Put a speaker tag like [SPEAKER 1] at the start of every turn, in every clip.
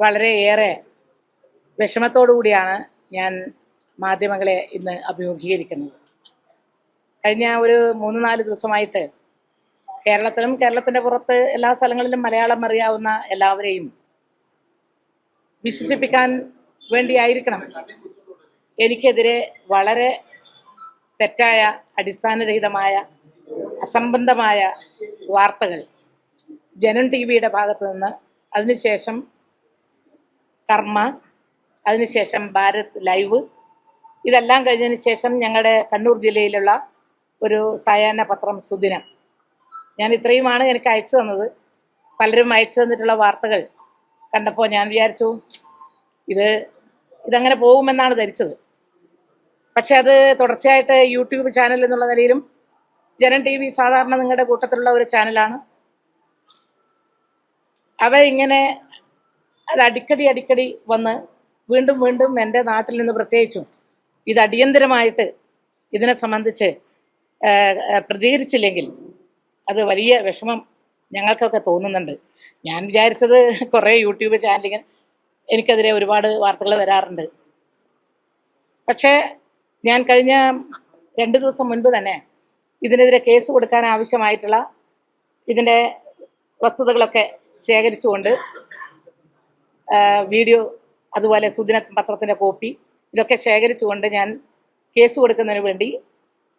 [SPEAKER 1] വളരെയേറെ വിഷമത്തോടു കൂടിയാണ് ഞാൻ മാധ്യമങ്ങളെ ഇന്ന് അഭിമുഖീകരിക്കുന്നത്. കഴിഞ്ഞ ഒരു 3-4 ദിവസമായിട്ട് കേരളത്തിലും കേരളത്തിൻ്റെ പുറത്ത് എല്ലാ സ്ഥലങ്ങളിലും മലയാളം അറിയാവുന്ന എല്ലാവരെയും വിശ്വസിപ്പിക്കാൻ വേണ്ടിയായിരിക്കണം എനിക്കെതിരെ വളരെ തെറ്റായ, അടിസ്ഥാനരഹിതമായ, അസംബന്ധമായ വാർത്തകൾ ജനം ടി വിയുടെ ഭാഗത്തു നിന്ന്, അതിനുശേഷം കർമ്മ, അതിനുശേഷം ഭാരത് ലൈവ്, ഇതെല്ലാം കഴിഞ്ഞതിന് ശേഷം ഞങ്ങളുടെ കണ്ണൂർ ജില്ലയിലുള്ള ഒരു സായാഹ്ന പത്രം സുദിനം, ഞാൻ ഇത്രയുമാണ് എനിക്ക് അയച്ചു തന്നത്. പലരും അയച്ചു തന്നിട്ടുള്ള വാർത്തകൾ കണ്ടപ്പോൾ ഞാൻ വിചാരിച്ചു ഇതങ്ങനെ പോകുമെന്നാണ് ധരിച്ചത്. പക്ഷെ അത് തുടർച്ചയായിട്ട് യൂട്യൂബ് ചാനൽ എന്നുള്ള നിലയിലും ജനം ടി വി സാധാരണ നിങ്ങളുടെ കൂട്ടത്തിലുള്ള ഒരു ചാനലാണ്. അവ ഇങ്ങനെ അത് അടിക്കടി വന്ന് വീണ്ടും വീണ്ടും എൻ്റെ നാട്ടിൽ നിന്ന് പ്രത്യേകിച്ചും ഇത് അടിയന്തരമായിട്ട് ഇതിനെ സംബന്ധിച്ച് പ്രതികരിച്ചില്ലെങ്കിൽ അത് വലിയ വിഷമം ഞങ്ങൾക്കൊക്കെ തോന്നുന്നുണ്ട്. ഞാൻ വിചാരിച്ചത് കുറേ യൂട്യൂബ് ചാനലിൽ എനിക്കെതിരെ ഒരുപാട് വാർത്തകൾ വരാറുണ്ട്. പക്ഷേ ഞാൻ കഴിഞ്ഞ 2 ദിവസം മുൻപ് തന്നെ ഇതിനെതിരെ കേസ് കൊടുക്കാൻ ആവശ്യമായിട്ടുള്ള ഇതിൻ്റെ വസ്തുതകളൊക്കെ ശേഖരിച്ചുകൊണ്ട് വീഡിയോ, അതുപോലെ സുദിന പത്രത്തിൻ്റെ കോപ്പി, ഇതൊക്കെ ശേഖരിച്ചുകൊണ്ട് ഞാൻ കേസ് കൊടുക്കുന്നതിന് വേണ്ടി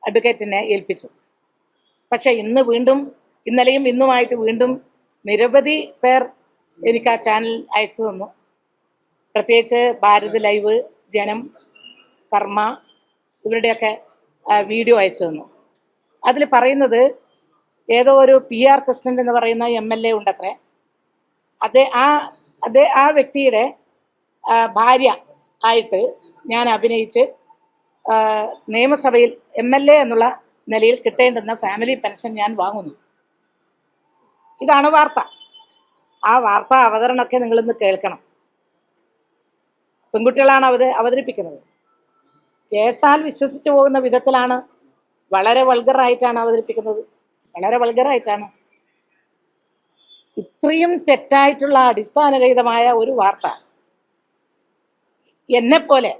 [SPEAKER 1] അഡ്വക്കേറ്റിനെ ഏൽപ്പിച്ചു. പക്ഷേ ഇന്ന് വീണ്ടും, ഇന്നലെയും ഇന്നുമായിട്ട് വീണ്ടും നിരവധി പേർ എനിക്ക് ആ ചാനൽ അയച്ചു തന്നു. പ്രത്യേകിച്ച് ഭാരത് ലൈവ്, ജനം, കർമ്മ, ഇവരുടെയൊക്കെ വീഡിയോ അയച്ചു തന്നു. അതിൽ പറയുന്നത് ഏതോ ഒരു PR കൃഷ്ണൻ എന്ന് പറയുന്ന MLA ഉണ്ടത്രേ. ആ വ്യക്തിയുടെ ഭാര്യ ആയിട്ട് ഞാൻ അഭിനയിച്ച് നിയമസഭയിൽ MLA എന്നുള്ള നിലയിൽ കിട്ടേണ്ടുന്ന ഫാമിലി പെൻഷൻ ഞാൻ വാങ്ങുന്നു. ഇതാണ് വാർത്ത. ആ വാർത്ത അവതരണമൊക്കെ നിങ്ങളിന്ന് കേൾക്കണം. പെൺകുട്ടികളാണ് അവതരിപ്പിക്കുന്നത്. കേട്ടാൽ വിശ്വസിച്ചു പോകുന്ന വിധത്തിലാണ്, വളരെ വൾഗറായിട്ടാണ് അവതരിപ്പിക്കുന്നത്. വളരെ വൾഗറായിട്ടാണ്. ഇത്രയും തെറ്റായിട്ടുള്ള, അടിസ്ഥാനരഹിതമായ ഒരു വാർത്ത എന്നെപ്പോലെ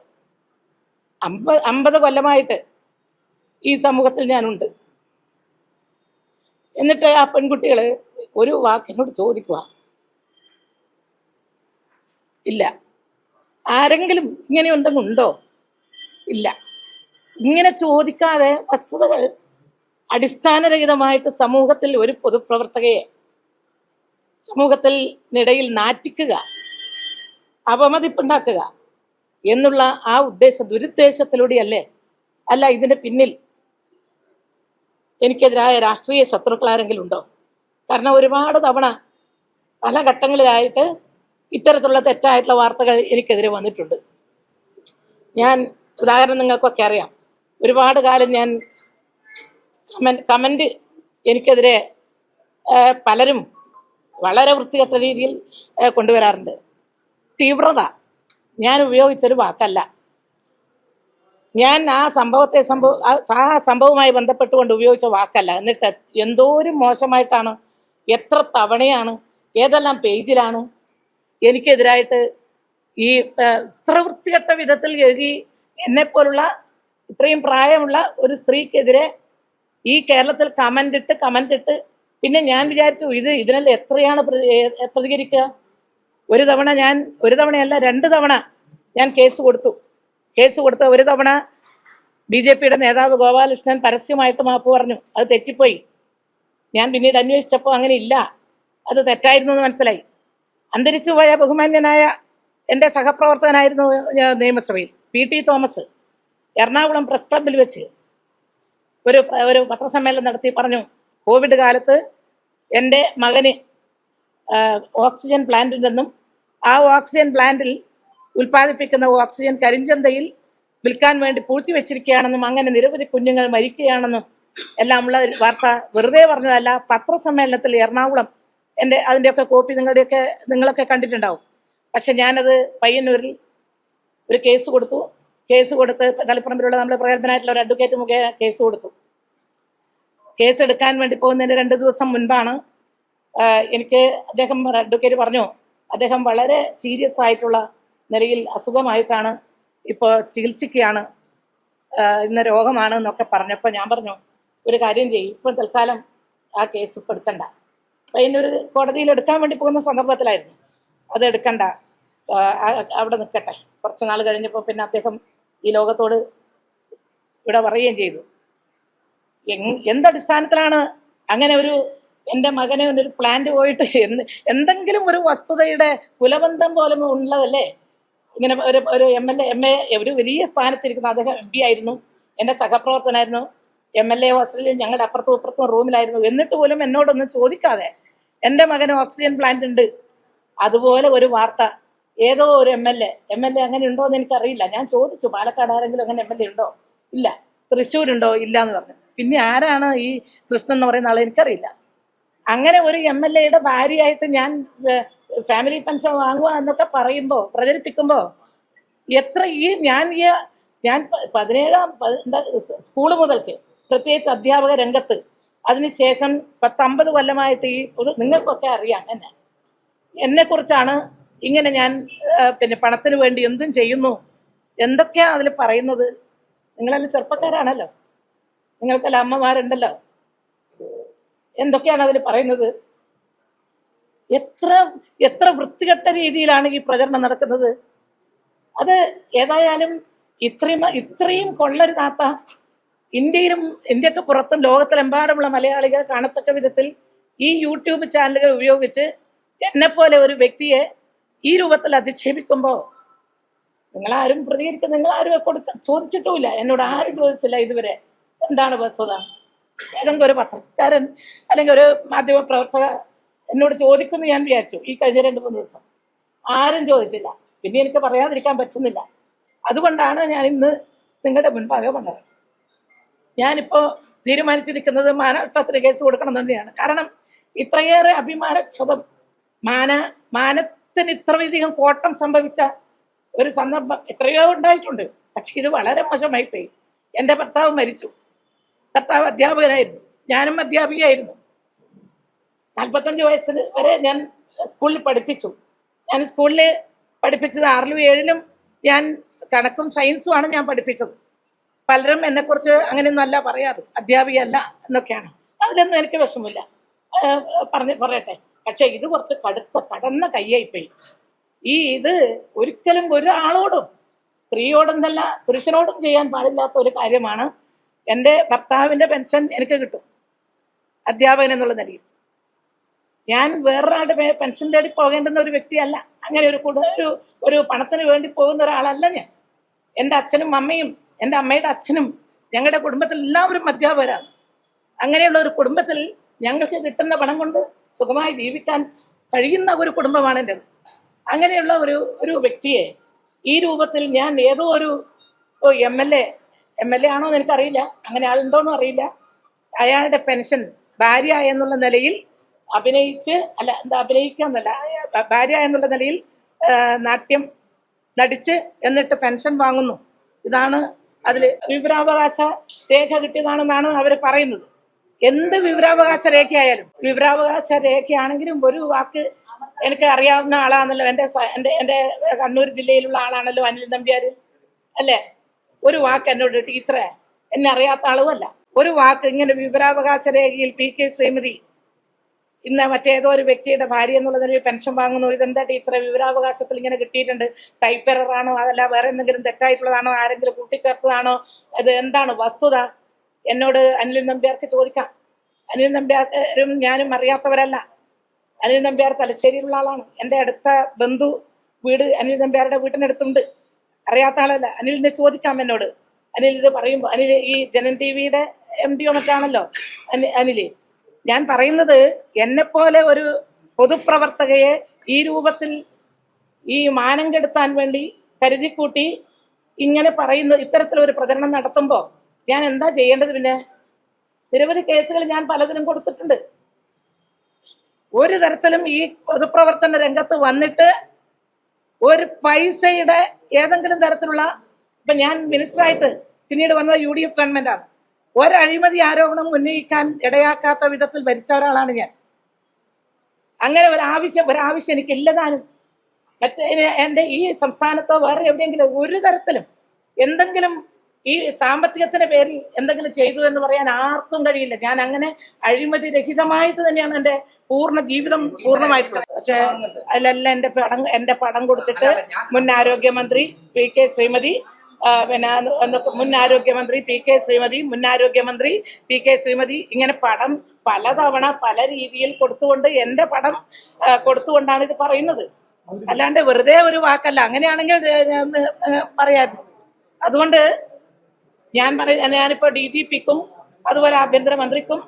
[SPEAKER 1] 50 കൊല്ലമായിട്ട് ഈ സമൂഹത്തിൽ ഞാനുണ്ട്. എന്നിട്ട് ആ പെൺകുട്ടികൾ ഒരു വാക്കിനോട് ചോദിക്കുക, ഇല്ല. ആരെങ്കിലും ഇങ്ങനെ എന്തെങ്കിലും ഉണ്ടോ? ഇല്ല. ഇങ്ങനെ ചോദിക്കാതെ വസ്തുതകൾ അടിസ്ഥാനരഹിതമായിട്ട് സമൂഹത്തിൽ ഒരു പൊതുപ്രവർത്തകയെ സമൂഹത്തിനിടയിൽ നാറ്റിക്കുക, അപമതിപ്പുണ്ടാക്കുക എന്നുള്ള ആ ദുരുദ്ദേശത്തിലൂടെയല്ലേ? അല്ല ഇതിൻ്റെ പിന്നിൽ എനിക്കെതിരായ രാഷ്ട്രീയ ശത്രുക്കൾ ആരെങ്കിലും ഉണ്ടോ? കാരണം ഒരുപാട് തവണ പല ഘട്ടങ്ങളിലായിട്ട് ഇത്തരത്തിലുള്ള തെറ്റായിട്ടുള്ള വാർത്തകൾ എനിക്കെതിരെ വന്നിട്ടുണ്ട്. ഞാൻ ഉദാഹരണം നിങ്ങൾക്കൊക്കെ അറിയാം. ഒരുപാട് കാലം ഞാൻ കമൻറ്റ് എനിക്കെതിരെ പലരും വളരെ വൃത്തികെട്ട രീതിയിൽ കൊണ്ടുവരാറുണ്ട്. തീവ്രത ഞാൻ ഉപയോഗിച്ചൊരു വാക്കല്ല. ഞാൻ ആ സംഭവവുമായി ബന്ധപ്പെട്ടുകൊണ്ട് ഉപയോഗിച്ച വാക്കല്ല. എന്നിട്ട് എന്തോരം മോശമായിട്ടാണ്, എത്ര തവണയാണ്, ഏതെല്ലാം പേജിലാണ് എനിക്കെതിരായിട്ട് ഈ ഇത്ര വൃത്തികെട്ട വിധത്തിൽ എഴുതി എന്നെപ്പോലുള്ള ഇത്രയും പ്രായമുള്ള ഒരു സ്ത്രീക്കെതിരെ ഈ കേരളത്തിൽ കമൻ്റ് ഇട്ട് പിന്നെ ഞാൻ വിചാരിച്ചു ഇതിനെല്ലാം എത്രയാണ് പ്രതികരിക്കുക. ഒരു തവണയല്ല 2 തവണ ഞാൻ കേസ് കൊടുത്ത ഒരു തവണ BJPയുടെ നേതാവ് ഗോപാലകൃഷ്ണൻ പരസ്യമായിട്ട് മാപ്പ് പറഞ്ഞു. അത് തെറ്റിപ്പോയി. ഞാൻ പിന്നീട് അന്വേഷിച്ചപ്പോൾ അങ്ങനെ ഇല്ല, അത് തെറ്റായിരുന്നു എന്ന് മനസ്സിലായി. അന്തരിച്ചുപോയ ബഹുമാന്യനായ എൻ്റെ സഹപ്രവർത്തകനായിരുന്നു നിയമസഭയിൽ PT തോമസ് എറണാകുളം പ്രസ് ക്ലബിൽ വെച്ച് ഒരു പത്രസമ്മേളനം നടത്തി പറഞ്ഞു, കോവിഡ് കാലത്ത് എൻ്റെ മകന് ഓക്സിജൻ പ്ലാന്റിൽ ആ ഓക്സിജൻ പ്ലാന്റിൽ ഉൽപ്പാദിപ്പിക്കുന്ന ഓക്സിജൻ കരിഞ്ചന്തയിൽ വിൽക്കാൻ വേണ്ടി പൂഴ്ത്തി വെച്ചിരിക്കുകയാണെന്നും അങ്ങനെ നിരവധി കുഞ്ഞുങ്ങൾ മരിക്കുകയാണെന്നും എല്ലാമുള്ള വാർത്ത വെറുതെ പറഞ്ഞതല്ല. പത്രസമ്മേളനത്തിൽ എറണാകുളം അതിൻ്റെയൊക്കെ കോപ്പി നിങ്ങളൊക്കെ കണ്ടിട്ടുണ്ടാവും. പക്ഷെ ഞാനത് പയ്യന്നൂരിൽ ഒരു കേസ് കൊടുത്ത് തളിപ്പറമ്പിലുള്ള നമ്മൾ പ്രഗത്ഭനായിട്ടുള്ള ഒരു അഡ്വക്കേറ്റ് മുഖേന കേസ് എടുക്കാൻ വേണ്ടി പോകുന്നതിന് 2 ദിവസം മുൻപാണ് എനിക്ക് അഡ്വക്കേറ്റ് പറഞ്ഞു, അദ്ദേഹം വളരെ സീരിയസ് ആയിട്ടുള്ള നിലയിൽ അസുഖമായിട്ടാണ് ഇപ്പോൾ ചികിത്സിക്കുകയാണ്, ഇന്ന രോഗമാണ് എന്നൊക്കെ പറഞ്ഞപ്പോൾ ഞാൻ പറഞ്ഞു ഒരു കാര്യം ചെയ്യും, ഇപ്പോൾ തൽക്കാലം ആ കേസ് ഇപ്പോൾ എടുക്കണ്ട. അപ്പം അതിനൊരു കോടതിയിൽ എടുക്കാൻ വേണ്ടി പോകുന്ന സന്ദർഭത്തിലായിരുന്നു. അത് എടുക്കണ്ട, അവിടെ നിൽക്കട്ടെ. കുറച്ച് നാൾ കഴിഞ്ഞപ്പോൾ പിന്നെ അദ്ദേഹം ഈ ലോകത്തോട് ഇവിടെ പറയുകയും ചെയ്തു. എന്തടിസ്ഥാനത്തിലാണ് അങ്ങനെ ഒരു എൻ്റെ മകനെ ഒരു പ്ലാന്റ് പോയിട്ട് എന്തെങ്കിലും ഒരു വസ്തുതയുടെ കുലബന്ധം പോലും ഉള്ളതല്ലേ? ഇങ്ങനെ ഒരു എം എ ഒരു വലിയ സ്ഥാനത്തിരിക്കുന്ന അദ്ദേഹം MP ആയിരുന്നു, എൻ്റെ സഹപ്രവർത്തനായിരുന്നു, MLA ഹോസ്റ്റലിൽ ഞങ്ങളുടെ അപ്പുറത്തും ഇപ്പുറത്തും റൂമിലായിരുന്നു. എന്നിട്ട് പോലും എന്നോടൊന്നും ചോദിക്കാതെ എൻ്റെ മകന് ഓക്സിജൻ പ്ലാന്റ് ഉണ്ട്. അതുപോലെ ഒരു വാർത്ത ഏതോ ഒരു MLA അങ്ങനെ ഉണ്ടോ എന്ന് എനിക്കറിയില്ല. ഞാൻ ചോദിച്ചു, പാലക്കാട് ആരെങ്കിലും അങ്ങനെ MLA ഉണ്ടോ? ഇല്ല. തൃശ്ശൂരുണ്ടോ? ഇല്ല എന്ന് പറഞ്ഞു. പിന്നെ ആരാണ് ഈ കൃഷ്ണൻ എന്ന് പറയുന്ന ആളെ എനിക്കറിയില്ല. അങ്ങനെ ഒരു MLA ഭാര്യയായിട്ട് ഞാൻ ഫാമിലി പെൻഷൻ വാങ്ങുക എന്നൊക്കെ പറയുമ്പോൾ പ്രചരിപ്പിക്കുമ്പോൾ എത്ര ഞാൻ 17 സ്കൂൾ മുതൽക്ക് പ്രത്യേകിച്ച് അധ്യാപക രംഗത്ത്, അതിനുശേഷം 10-50 കൊല്ലമായിട്ട് നിങ്ങൾക്കൊക്കെ അറിയാം എന്നെക്കുറിച്ചാണ് ഇങ്ങനെ ഞാൻ പിന്നെ പണത്തിന് വേണ്ടി എന്തും ചെയ്യുന്നു എന്തൊക്കെയാ അതിൽ പറയുന്നത്. നിങ്ങളെല്ലാം ചെറുപ്പക്കാരാണല്ലോ, നിങ്ങൾക്കെല്ലാം അമ്മമാരുണ്ടല്ലോ, എന്തൊക്കെയാണ് അതിൽ പറയുന്നത്? എത്ര വൃത്തികെട്ട രീതിയിലാണ് ഈ പ്രചരണം നടക്കുന്നത്. അത് ഏതായാലും ഇത്രയും കൊള്ളരുതാത്ത ഇന്ത്യക്ക് പുറത്തും ലോകത്തിലെമ്പാടുമുള്ള മലയാളികൾ കാണത്തക്ക വിധത്തിൽ ഈ യൂട്യൂബ് ചാനലുകൾ ഉപയോഗിച്ച് എന്നെപ്പോലെ ഒരു വ്യക്തിയെ ഈ രൂപത്തിൽ അധിക്ഷേപിക്കുമ്പോൾ നിങ്ങളാരും പ്രതികരിക്കും, നിങ്ങളാരും ചോദിച്ചിട്ടുമില്ല. എന്നോട് ആരും ചോദിച്ചില്ല ഇതുവരെ എന്താണ് വസ്തുത. ഏതെങ്കിലും ഒരു പത്രക്കാരൻ അല്ലെങ്കിൽ ഒരു മാധ്യമ പ്രവർത്തക എന്നോട് ചോദിക്കുമെന്ന് ഞാൻ വിചാരിച്ചു. ഈ കഴിഞ്ഞ 2-3 ദിവസം ആരും ചോദിച്ചില്ല. പിന്നെ എനിക്ക് പറയാതിരിക്കാൻ പറ്റുന്നില്ല. അതുകൊണ്ടാണ് ഞാൻ ഇന്ന് നിങ്ങളുടെ മുൻപാകെ വന്നത്. ഞാനിപ്പോൾ തീരുമാനിച്ചിരിക്കുന്നത് മാനനഷ്ടത്തിന് കേസ് കൊടുക്കണം തന്നെയാണ്. കാരണം ഇത്രയേറെ അഭിമാനക്ഷതം, മാനത്തിന് ഇത്രയധികം കോട്ടം സംഭവിച്ച ഒരു സന്ദർഭം എത്രയോ ഉണ്ടായിട്ടുണ്ട്. പക്ഷെ ഇത് വളരെ മോശമായിപ്പോയി. എൻ്റെ ഭർത്താവ് മരിച്ചു. ഭർത്താവ് അധ്യാപകനായിരുന്നു, ഞാനും അധ്യാപികയായിരുന്നു. 45 വയസ്സിന് വരെ ഞാൻ സ്കൂളിൽ പഠിപ്പിച്ചു. ഞാൻ സ്കൂളിൽ പഠിപ്പിച്ചത് 6-ലും 7-ലും ഞാൻ കണക്കും സയൻസുമാണ് ഞാൻ പഠിപ്പിച്ചത്. പലരും എന്നെക്കുറിച്ച് അങ്ങനെയൊന്നും അല്ല പറയാറ്, അധ്യാപികയല്ല എന്നൊക്കെയാണ്. അതിലൊന്നും എനിക്ക് വിഷമില്ല, പറയട്ടെ. പക്ഷെ ഇത് കുറച്ച് കടന്ന കയ്യായിപ്പോയി. ഇത് ഒരിക്കലും ഒരാളോടും, സ്ത്രീയോടെന്നല്ല പുരുഷനോടും ചെയ്യാൻ പാടില്ലാത്ത ഒരു കാര്യമാണ്. എൻ്റെ ഭർത്താവിൻ്റെ പെൻഷൻ എനിക്ക് കിട്ടും അധ്യാപകൻ എന്നുള്ള നിലയിൽ. ഞാൻ വേറൊരാളുടെ പെൻഷൻ തേടി പോകേണ്ടുന്ന ഒരു വ്യക്തിയല്ല. അങ്ങനെ ഒരു പണത്തിന് വേണ്ടി പോകുന്ന ഒരാളല്ല ഞാൻ. എൻ്റെ അച്ഛനും അമ്മയും എൻ്റെ അമ്മയുടെ അച്ഛനും ഞങ്ങളുടെ കുടുംബത്തിൽ എല്ലാവരും അധ്യാപകരാണ്. അങ്ങനെയുള്ള ഒരു കുടുംബത്തിൽ ഞങ്ങൾക്ക് കിട്ടുന്ന പണം കൊണ്ട് സുഖമായി ജീവിക്കാൻ കഴിയുന്ന ഒരു കുടുംബമാണ് എൻ്റെത്. അങ്ങനെയുള്ള ഒരു വ്യക്തിയെ ഈ രൂപത്തിൽ ഞാൻ ഏതോ ഒരു MLA ആണോ എന്ന് എനിക്കറിയില്ല, അങ്ങനെ ആളുണ്ടോന്നും അറിയില്ല, അയാളുടെ പെൻഷൻ ഭാര്യ എന്നുള്ള നിലയിൽ ഭാര്യ എന്നുള്ള നിലയിൽ നാട്യം നടിച്ച് എന്നിട്ട് പെൻഷൻ വാങ്ങുന്നു. ഇതാണ് അതിൽ വിവരാവകാശ രേഖ കിട്ടിയതാണെന്നാണ് അവർ പറയുന്നത്. എന്ത് വിവരാവകാശ രേഖയാണെങ്കിലും ഒരു വാക്ക് എനിക്ക് അറിയാവുന്ന ആളാണല്ലോ. എൻ്റെ കണ്ണൂർ ജില്ലയിലുള്ള ആളാണല്ലോ അനിൽ നമ്പ്യാർ അല്ലേ? ഒരു വാക്ക് എന്നോട്, ടീച്ചറെ എന്നെ അറിയാത്ത ആളുമല്ല, ഒരു വാക്ക് ഇങ്ങനെ വിവരാവകാശ രേഖയിൽ PK ശ്രീമതി ഇന്ന് മറ്റേതോ ഒരു വ്യക്തിയുടെ ഭാര്യ എന്നുള്ള നിലയിൽ പെൻഷൻ വാങ്ങുന്നു, ഇതെന്താ ടീച്ചറെ വിവരാവകാശത്തിൽ ഇങ്ങനെ കിട്ടിയിട്ടുണ്ട്, ടൈപ്പ് എററാണോ അതല്ല വേറെ എന്തെങ്കിലും തെറ്റായിട്ടുള്ളതാണോ, ആരെങ്കിലും കൂട്ടിച്ചേർത്തതാണോ, അത് എന്താണ് വസ്തുത? എന്നോട് അനിൽ നമ്പ്യാർക്ക് ചോദിക്കാം. അനിൽ നമ്പ്യാരും ഞാനും അറിയാത്തവരല്ല. അനിൽ നമ്പ്യാർ തലശ്ശേരിയിലുള്ള ആളാണ്. എൻ്റെ അടുത്ത ബന്ധു വീട് അനിൽ നമ്പ്യാരുടെ വീട്ടിനടുത്തുണ്ട്. അറിയാത്ത ആളല്ല. അനിലിനെ ചോദിക്കാം എന്നോട്. അനിൽ ഇത് പറയുമ്പോൾ, അനിൽ ഈ ജനൻ TV-യുടെ MD മറ്റാണല്ലോ അനിൽ. ഞാൻ പറയുന്നത്, എന്നെപ്പോലെ ഒരു പൊതുപ്രവർത്തകയെ ഈ രൂപത്തിൽ ഈ മാനം കെടുത്താൻ വേണ്ടി കരുതിക്കൂട്ടി ഇങ്ങനെ പറയുന്ന ഇത്തരത്തിലൊരു പ്രചരണം നടത്തുമ്പോൾ ഞാൻ എന്താ ചെയ്യേണ്ടത്? പിന്നെ നിരവധി കേസുകൾ ഞാൻ പലതിനും കൊടുത്തിട്ടുണ്ട്. ഒരു തരത്തിലും ഈ പൊതുപ്രവർത്തന രംഗത്ത് വന്നിട്ട് ഒരു പൈസയുടെ ഏതെങ്കിലും തരത്തിലുള്ള, ഇപ്പൊ ഞാൻ മിനിസ്റ്ററായിട്ട് പിന്നീട് വന്നത് UDF ഗവൺമെന്റാണ്. ഒരഴിമതി ആരോപണം ഉന്നയിക്കാൻ ഇടയാക്കാത്ത വിധത്തിൽ ഭരിച്ച ഒരാളാണ് ഞാൻ. അങ്ങനെ ഒരാവശ്യം എനിക്കില്ലതാനും. മറ്റേ എൻ്റെ ഈ സംസ്ഥാനത്തോ വേറെ എവിടെയെങ്കിലും ഒരു തരത്തിലും എന്തെങ്കിലും ഈ സാമ്പത്തികത്തിന്റെ പേരിൽ എന്തെങ്കിലും ചെയ്തു എന്ന് പറയാൻ ആർക്കും കഴിയില്ല. ഞാൻ അങ്ങനെ അഴിമതി രഹിതമായിട്ട് തന്നെയാണ് എൻ്റെ പൂർണ്ണ ജീവിതം പൂർണ്ണമായിട്ട്. പക്ഷെ അതിലെല്ലാം എൻ്റെ പടം കൊടുത്തിട്ട് മുൻ ആരോഗ്യമന്ത്രി പി കെ ശ്രീമതി, പിന്നെ മുൻ ആരോഗ്യമന്ത്രി പി കെ ശ്രീമതി, മുൻ ആരോഗ്യമന്ത്രി പി കെ ശ്രീമതി, ഇങ്ങനെ പടം പലതവണ പല രീതിയിൽ കൊടുത്തുകൊണ്ട് എൻ്റെ പടം കൊടുത്തുകൊണ്ടാണ് ഇത് പറയുന്നത്. അല്ലാണ്ട് വെറുതെ ഒരു വാക്കല്ല. അങ്ങനെയാണെങ്കിൽ പറയായിരുന്നു. അതുകൊണ്ട് ഞാനിപ്പോ DGPക്കും അതുപോലെ ആഭ്യന്തരമന്ത്രിക്കും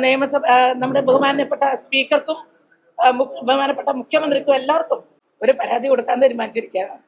[SPEAKER 1] നിയമസഭ നമ്മുടെ ബഹുമാനപ്പെട്ട സ്പീക്കർക്കും ബഹുമാനപ്പെട്ട മുഖ്യമന്ത്രിക്കും എല്ലാവർക്കും ഒരു പരാതി കൊടുക്കാൻ തീരുമാനിച്ചിരിക്കുകയാണ്.